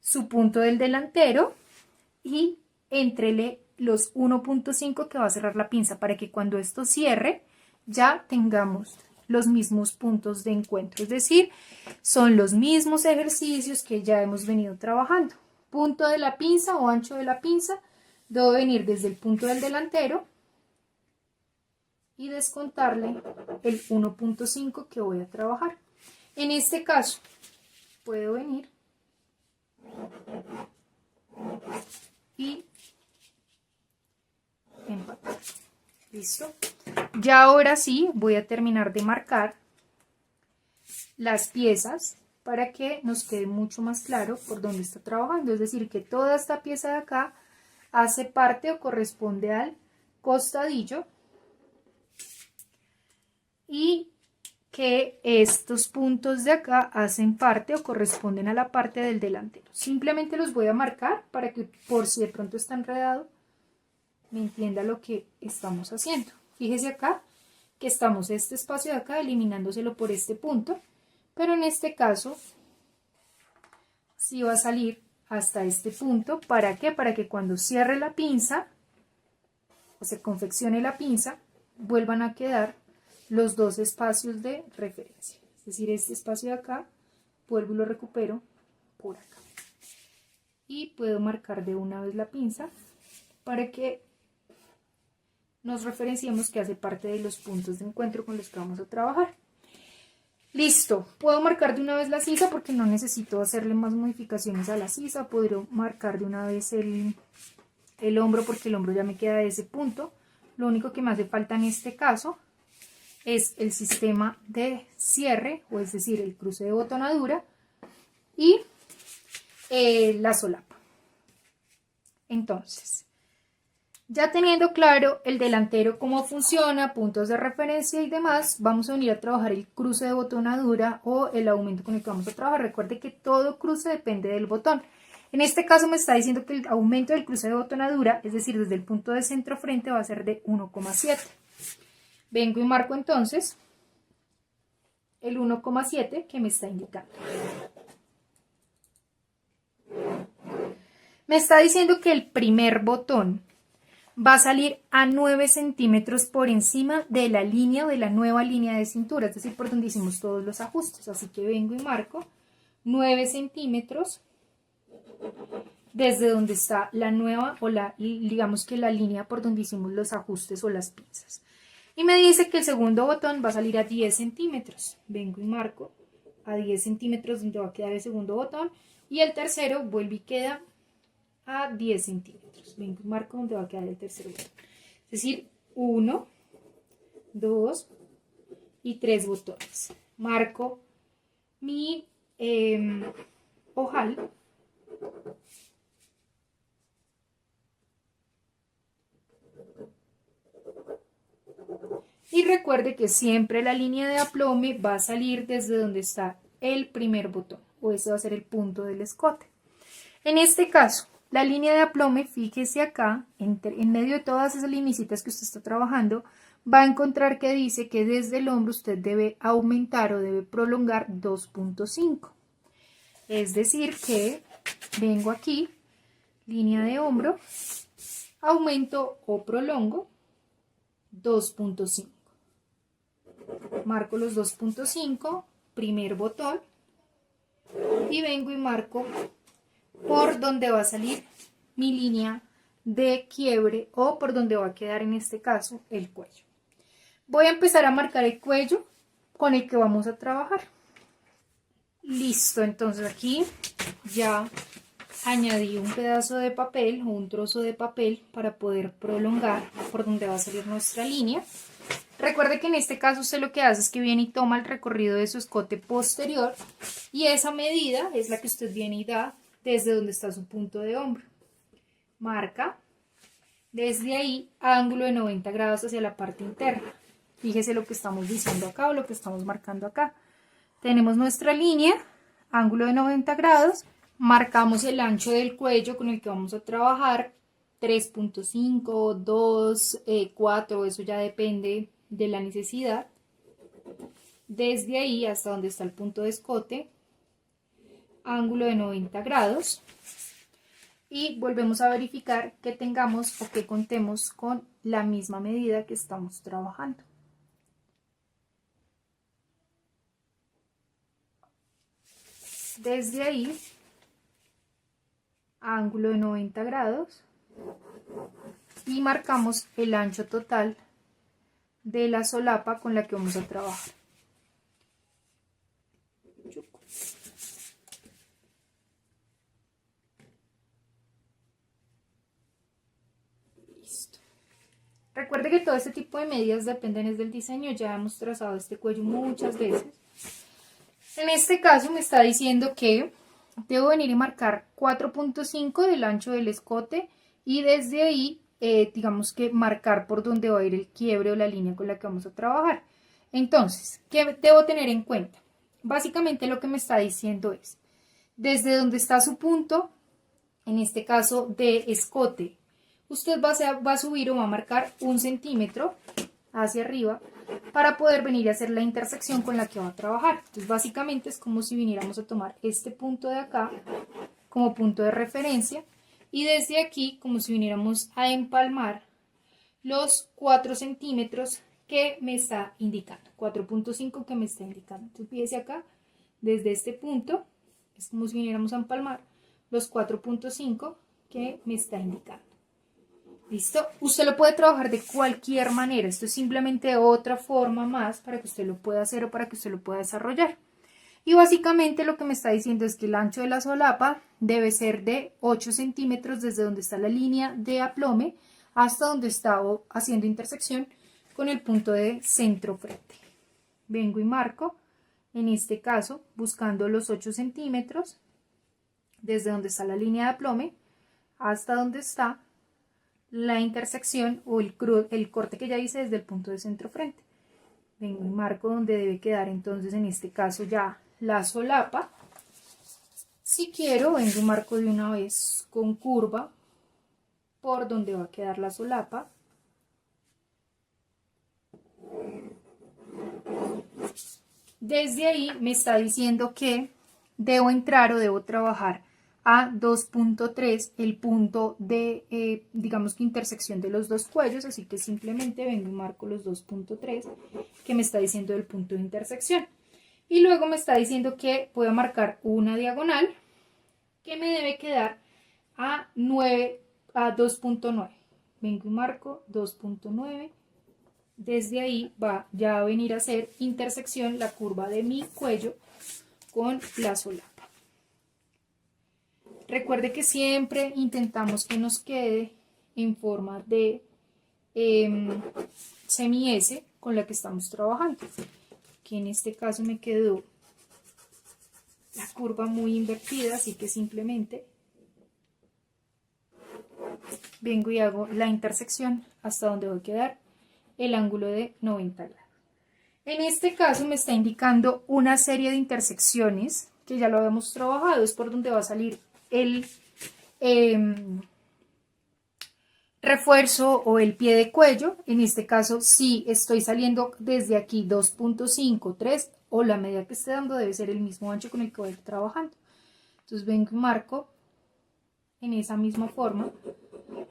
su punto del delantero y éntrele los 1.5 que va a cerrar la pinza para que cuando esto cierre ya tengamos los mismos puntos de encuentro, es decir, son los mismos ejercicios que ya hemos venido trabajando. Punto de la pinza o ancho de la pinza debo venir desde el punto del delantero y descontarle el 1.5 que voy a trabajar. En este caso puedo venir y empatar. ¿Listo? Ya ahora sí voy a terminar de marcar las piezas para que nos quede mucho más claro por dónde está trabajando. Es decir, que toda esta pieza de acá hace parte o corresponde al costadillo y que estos puntos de acá hacen parte o corresponden a la parte del delantero. Simplemente los voy a marcar para que por si de pronto está enredado me entienda lo que estamos haciendo. Fíjese acá que estamos este espacio de acá eliminándoselo por este punto, pero en este caso sí va a salir hasta este punto. ¿Para qué? Para que cuando cierre la pinza o se confeccione la pinza vuelvan a quedar los dos espacios de referencia. Es decir, este espacio de acá vuelvo y lo recupero por acá. Y puedo marcar de una vez la pinza para que nos referenciemos que hace parte de los puntos de encuentro con los que vamos a trabajar. Listo, puedo marcar de una vez la sisa porque no necesito hacerle más modificaciones a la sisa. Podría marcar de una vez el hombro porque el hombro ya me queda de ese punto. Lo único que me hace falta en este caso es el sistema de cierre, o es decir, el cruce de botonadura y la solapa. Entonces, ya teniendo claro el delantero cómo funciona, puntos de referencia y demás, vamos a venir a trabajar el cruce de botonadura o el aumento con el que vamos a trabajar. Recuerde que todo cruce depende del botón. En este caso me está diciendo que el aumento del cruce de botonadura, es decir, desde el punto de centro frente, va a ser de 1,7. Vengo y marco entonces el 1,7 que me está indicando. Me está diciendo que el primer botón va a salir a 9 centímetros por encima de la línea, de la nueva línea de cintura, es decir, por donde hicimos todos los ajustes. Así que vengo y marco 9 centímetros desde donde está la nueva, o digamos que la línea por donde hicimos los ajustes o las pinzas. Y me dice que el segundo botón va a salir a 10 centímetros. Vengo y marco a 10 centímetros donde va a quedar el segundo botón. Y el tercero vuelve y queda a 10 centímetros. Vengo y marco donde va a quedar el tercer botón. Es decir, 1, 2 y 3 botones. Marco mi ojal. Y recuerde que siempre la línea de aplome va a salir desde donde está el primer botón, o ese va a ser el punto del escote. En este caso, la línea de aplome, fíjese acá, en medio de todas esas linecitas que usted está trabajando, va a encontrar que dice que desde el hombro usted debe aumentar o debe prolongar 2,5. Es decir que vengo aquí, línea de hombro, aumento o prolongo 2,5. Marco los 2,5, primer botón, y vengo y marco por donde va a salir mi línea de quiebre o por donde va a quedar en este caso el cuello. Voy a empezar a marcar el cuello con el que vamos a trabajar. Listo, entonces aquí ya añadí un pedazo de papel o un trozo de papel para poder prolongar por donde va a salir nuestra línea. Recuerde que en este caso usted lo que hace es que viene y toma el recorrido de su escote posterior y esa medida es la que usted viene y da desde donde está su punto de hombro. Marca desde ahí ángulo de 90 grados hacia la parte interna. Fíjese lo que estamos diciendo acá o lo que estamos marcando acá. Tenemos nuestra línea, ángulo de 90 grados, marcamos el ancho del cuello con el que vamos a trabajar, 3,5, 2, 4, eso ya depende de la necesidad. Desde ahí hasta donde está el punto de escote, ángulo de 90 grados. Y volvemos a verificar que tengamos o que contemos con la misma medida que estamos trabajando. Desde ahí, ángulo de 90 grados y marcamos el ancho total de la solapa con la que vamos a trabajar. Listo. Recuerde que todo este tipo de medidas dependen del diseño, ya hemos trazado este cuello muchas veces. En este caso me está diciendo que debo venir y marcar 4,5 del ancho del escote y desde ahí, digamos que marcar por donde va a ir el quiebre o la línea con la que vamos a trabajar. Entonces, ¿qué debo tener en cuenta? Básicamente lo que me está diciendo es, desde donde está su punto, en este caso de escote, usted va a subir o va a marcar 1 centímetro hacia arriba para poder venir a hacer la intersección con la que va a trabajar. Entonces básicamente es como si viniéramos a tomar este punto de acá como punto de referencia y desde aquí como si viniéramos a empalmar los 4 centímetros que me está indicando, 4,5 que me está indicando. Entonces fíjese acá, desde este punto es como si viniéramos a empalmar los 4,5 que me está indicando. ¿Listo? Usted lo puede trabajar de cualquier manera. Esto es simplemente otra forma más para que usted lo pueda hacer o para que usted lo pueda desarrollar. Y básicamente lo que me está diciendo es que el ancho de la solapa debe ser de 8 centímetros desde donde está la línea de aplome hasta donde está haciendo intersección con el punto de centro frente. Vengo y marco, en este caso, buscando los 8 centímetros desde donde está la línea de aplome hasta donde está la intersección o el corte que ya hice desde el punto de centro frente. Vengo y marco donde debe quedar entonces en este caso ya la solapa. Si quiero, vengo y marco de una vez con curva por donde va a quedar la solapa. Desde ahí me está diciendo que debo entrar o debo trabajar a 2.3 el punto de, digamos que intersección de los dos cuellos, así que simplemente vengo y marco los 2.3 que me está diciendo el punto de intersección. Y luego me está diciendo que puedo marcar una diagonal que me debe quedar a 2.9. Vengo y marco 2.9. Desde ahí va ya a venir a ser intersección la curva de mi cuello con la solapa. Recuerde que siempre intentamos que nos quede en forma de semi S con la que estamos trabajando. Que en este caso me quedó la curva muy invertida, así que simplemente vengo y hago la intersección hasta donde va a quedar el ángulo de 90 grados. En este caso me está indicando una serie de intersecciones que ya lo habíamos trabajado, es por donde va a salir el refuerzo o el pie de cuello. En este caso, si estoy saliendo desde aquí 2.5, 3 o la medida que esté dando debe ser el mismo ancho con el que voy a ir trabajando. Entonces vengo y marco en esa misma forma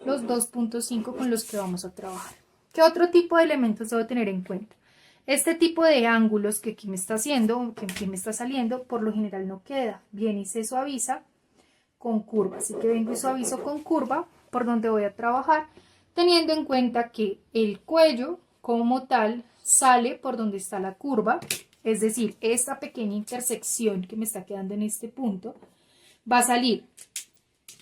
los 2.5 con los que vamos a trabajar. ¿Qué otro tipo de elementos debo tener en cuenta? Este tipo de ángulos que aquí me está haciendo, que aquí me está saliendo, por lo general no queda. Viene y se suaviza con curva. Así que vengo y suavizo con curva por donde voy a trabajar, teniendo en cuenta que el cuello como tal sale por donde está la curva, es decir, esta pequeña intersección que me está quedando en este punto, va a salir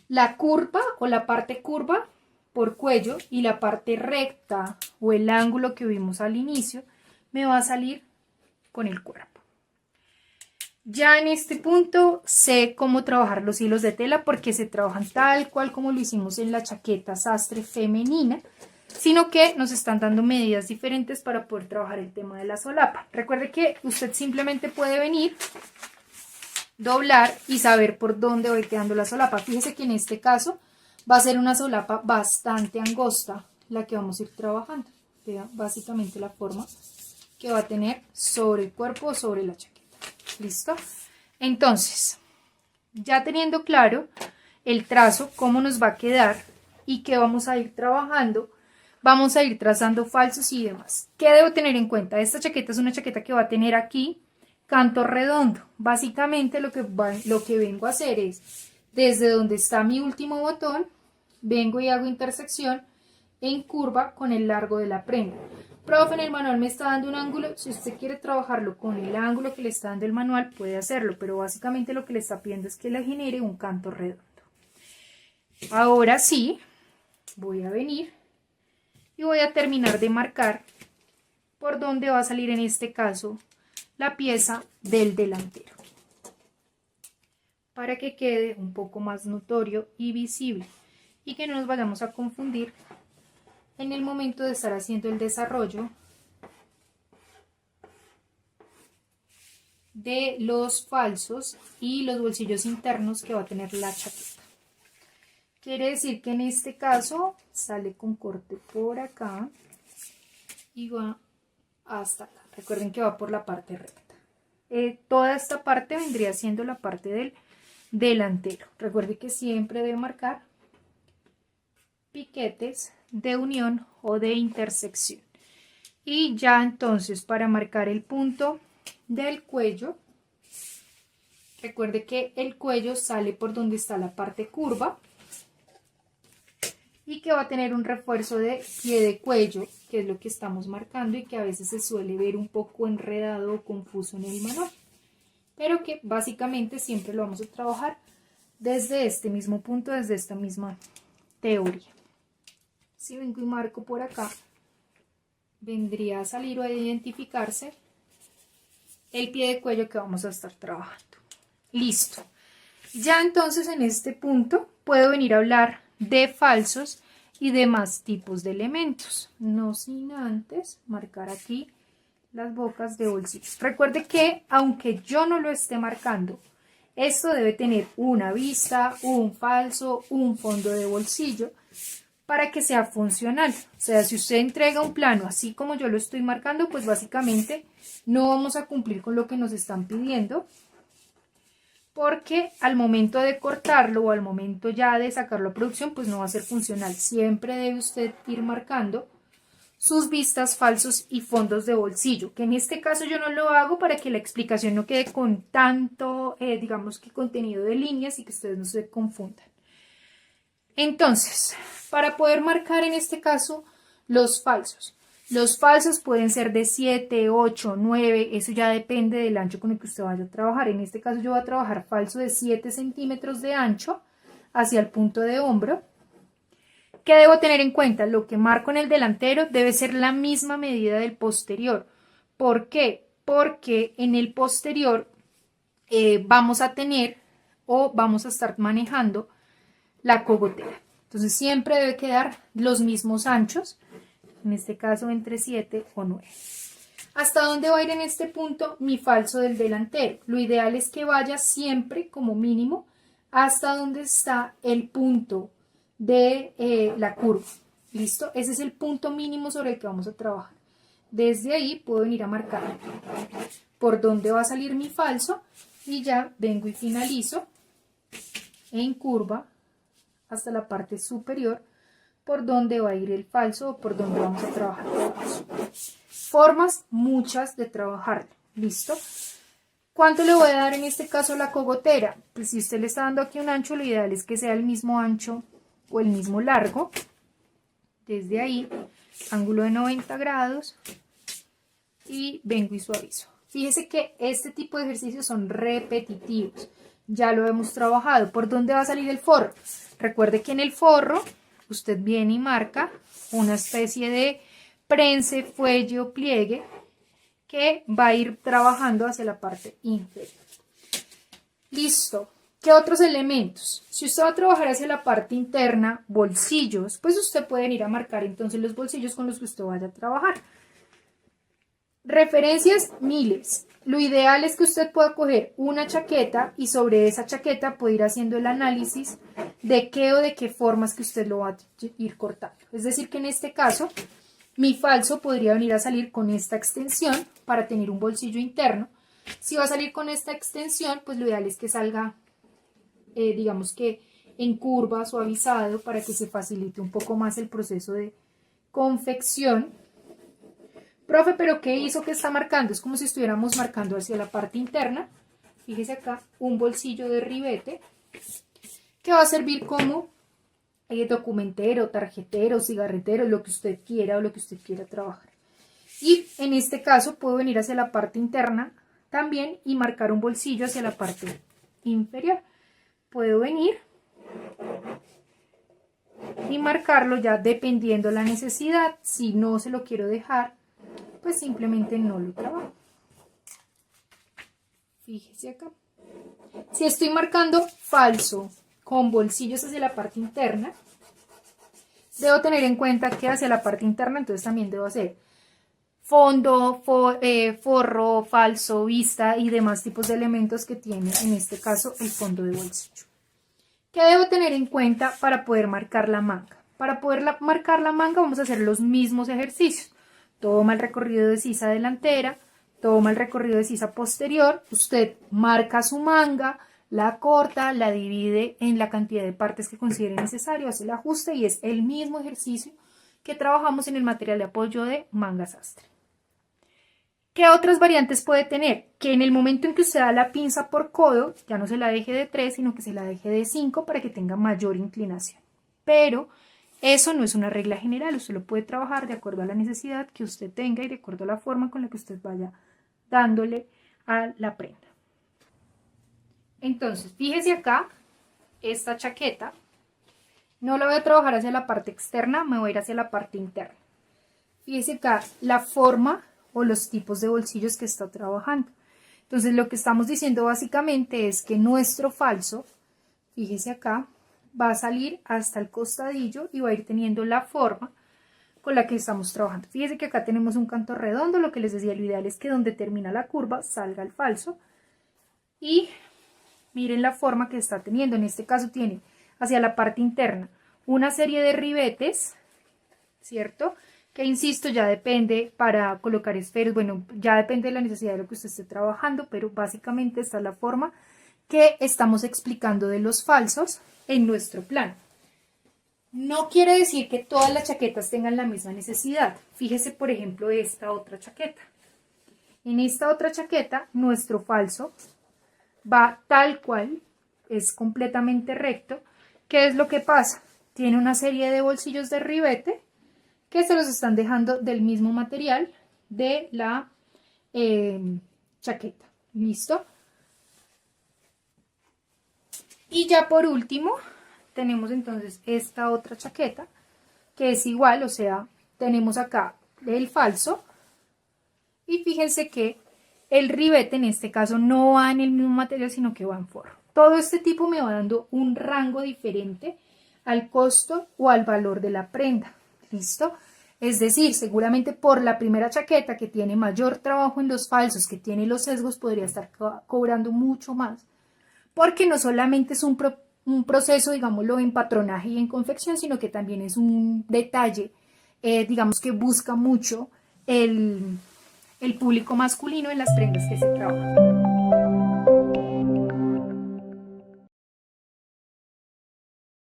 la curva o la parte curva por cuello y la parte recta o el ángulo que vimos al inicio me va a salir con el cuerpo. Ya en este punto sé cómo trabajar los hilos de tela porque se trabajan tal cual como lo hicimos en la chaqueta sastre femenina, sino que nos están dando medidas diferentes para poder trabajar el tema de la solapa. Recuerde que usted simplemente puede venir, doblar y saber por dónde va quedando la solapa. Fíjese que en este caso va a ser una solapa bastante angosta la que vamos a ir trabajando. Vea básicamente la forma que va a tener sobre el cuerpo o sobre la chaqueta. ¿Listo? Entonces, ya teniendo claro el trazo, cómo nos va a quedar y qué vamos a ir trabajando, vamos a ir trazando falsos y demás. ¿Qué debo tener en cuenta? Esta chaqueta es una chaqueta que va a tener aquí canto redondo. Básicamente lo que vengo a hacer es, desde donde está mi último botón, vengo y hago intersección en curva con el largo de la prenda. Profe, en el manual me está dando un ángulo. Si usted quiere trabajarlo con el ángulo que le está dando el manual, puede hacerlo, pero básicamente lo que le está pidiendo es que le genere un canto redondo. Ahora sí, voy a venir y voy a terminar de marcar por dónde va a salir en este caso la pieza del delantero, para que quede un poco más notorio y visible y que no nos vayamos a confundir en el momento de estar haciendo el desarrollo de los falsos y los bolsillos internos que va a tener la chaqueta. Quiere decir que en este caso sale con corte por acá y va hasta acá. Recuerden que va por la parte recta. Toda esta parte vendría siendo la parte del delantero. Recuerde que siempre debe marcar piquetes de unión o de intersección. Y ya entonces para marcar el punto del cuello, recuerde que el cuello sale por donde está la parte curva. y que va a tener un refuerzo de pie de cuello, que es lo que estamos marcando y que a veces se suele ver un poco enredado o confuso en el manual, pero que básicamente siempre lo vamos a trabajar desde este mismo punto, desde esta misma teoría. Si vengo y marco por acá, vendría a salir o a identificarse el pie de cuello que vamos a estar trabajando. Listo. Ya entonces en este punto puedo venir a hablar de falsos y demás tipos de elementos. No sin antes marcar aquí las bocas de bolsillos. Recuerde que aunque yo no lo esté marcando, esto debe tener una vista, un falso, un fondo de bolsillo para que sea funcional. O sea, si usted entrega un plano así como yo lo estoy marcando, pues básicamente no vamos a cumplir con lo que nos están pidiendo, porque al momento de cortarlo o al momento ya de sacarlo a producción, pues no va a ser funcional. Siempre debe usted ir marcando sus vistas, falsos y fondos de bolsillo, que en este caso yo no lo hago para que la explicación no quede con tanto, digamos que contenido de líneas y que ustedes no se confundan. Entonces, para poder marcar en este caso los falsos pueden ser de 7, 8, 9, eso ya depende del ancho con el que usted vaya a trabajar. En este caso yo voy a trabajar falso de 7 centímetros de ancho hacia el punto de hombro. ¿Qué debo tener en cuenta? Lo que marco en el delantero debe ser la misma medida del posterior. ¿Por qué? Porque en el posterior vamos a tener o vamos a estar manejando la cogotera. Entonces siempre debe quedar los mismos anchos, en este caso entre 7 o 9. ¿Hasta dónde va a ir en este punto mi falso del delantero? Lo ideal es que vaya siempre como mínimo hasta donde está el punto de la curva. ¿Listo? Ese es el punto mínimo sobre el que vamos a trabajar. Desde ahí puedo venir a marcar por dónde va a salir mi falso y ya vengo y finalizo en curva hasta la parte superior por donde va a ir el falso o por donde vamos a trabajar el falso. Formas muchas de trabajarlo. ¿Listo? ¿Cuánto le voy a dar en este caso a la cogotera? Pues si usted le está dando aquí un ancho, lo ideal es que sea el mismo ancho o el mismo largo. Desde ahí, ángulo de 90 grados y vengo y suavizo. Fíjese que este tipo de ejercicios son repetitivos. Ya lo hemos trabajado. ¿Por dónde va a salir el forro? Recuerde que en el forro usted viene y marca una especie de prense, fuelle o pliegue que va a ir trabajando hacia la parte inferior. Listo. ¿Qué otros elementos? Si usted va a trabajar hacia la parte interna, bolsillos, pues usted puede ir a marcar entonces los bolsillos con los que usted vaya a trabajar. Referencias, miles. Lo ideal es que usted pueda coger una chaqueta y sobre esa chaqueta puede ir haciendo el análisis de qué o de qué formas que usted lo va a ir cortando. Es decir, que en este caso, mi falso podría venir a salir con esta extensión para tener un bolsillo interno. Si va a salir con esta extensión, pues lo ideal es que salga, digamos que en curva, suavizado, para que se facilite un poco más el proceso de confección. Profe, ¿pero qué hizo que está marcando? Es como si estuviéramos marcando hacia la parte interna. Fíjese acá, un bolsillo de ribete que va a servir como documentero, tarjetero, cigarretero, lo que usted quiera o lo que usted quiera trabajar. Y en este caso puedo venir hacia la parte interna también y marcar un bolsillo hacia la parte inferior. Puedo venir y marcarlo ya dependiendo la necesidad. Si no se lo quiero dejar, pues simplemente no lo trabajo. Fíjese acá. Si estoy marcando falso con bolsillos hacia la parte interna, debo tener en cuenta que hacia la parte interna entonces también debo hacer fondo, forro, falso, vista y demás tipos de elementos que tiene en este caso el fondo de bolsillo. ¿Qué debo tener en cuenta para poder marcar la manga? Para poder marcar la manga vamos a hacer los mismos ejercicios. Toma el recorrido de sisa delantera, toma el recorrido de sisa posterior, usted marca su manga, la corta, la divide en la cantidad de partes que considere necesario, hace el ajuste y es el mismo ejercicio que trabajamos en el material de apoyo de manga sastre. ¿Qué otras variantes puede tener? Que en el momento en que usted da la pinza por codo, ya no se la deje de 3, sino que se la deje de 5 para que tenga mayor inclinación. Pero Eso no es una regla general, usted lo puede trabajar de acuerdo a la necesidad que usted tenga y de acuerdo a la forma con la que usted vaya dándole a la prenda. Entonces, fíjese acá, esta chaqueta, no la voy a trabajar hacia la parte externa, me voy a ir hacia la parte interna. Fíjese acá la forma o los tipos de bolsillos que está trabajando. Entonces, lo que estamos diciendo básicamente es que nuestro falso, fíjese acá, va a salir hasta el costadillo y va a ir teniendo la forma con la que estamos trabajando. Fíjese que acá tenemos un canto redondo, lo que les decía, lo ideal es que donde termina la curva salga el falso. Y miren la forma que está teniendo, en este caso tiene hacia la parte interna una serie de ribetes, ¿cierto? Que insisto, ya depende para colocar esferos, bueno, ya depende de la necesidad de lo que usted esté trabajando, pero básicamente esta es la forma que estamos explicando de los falsos en nuestro plan. No quiere decir que todas las chaquetas tengan la misma necesidad. Fíjese, por ejemplo, esta otra chaqueta. En esta otra chaqueta, nuestro falso va tal cual, es completamente recto. ¿Qué es lo que pasa? Tiene una serie de bolsillos de ribete que se los están dejando del mismo material de la chaqueta. ¿Listo? Y ya por último, tenemos entonces esta otra chaqueta, que es igual, o sea, tenemos acá el falso. Y fíjense que el ribete en este caso no va en el mismo material, sino que va en forro. Todo este tipo me va dando un rango diferente al costo o al valor de la prenda. ¿Listo? Es decir, seguramente por la primera chaqueta que tiene mayor trabajo en los falsos, que tiene los sesgos, podría estar cobrando mucho más. Porque no solamente es un proceso, digámoslo, en patronaje y en confección, sino que también es un detalle, digamos que busca mucho el público masculino en las prendas que se trabajan.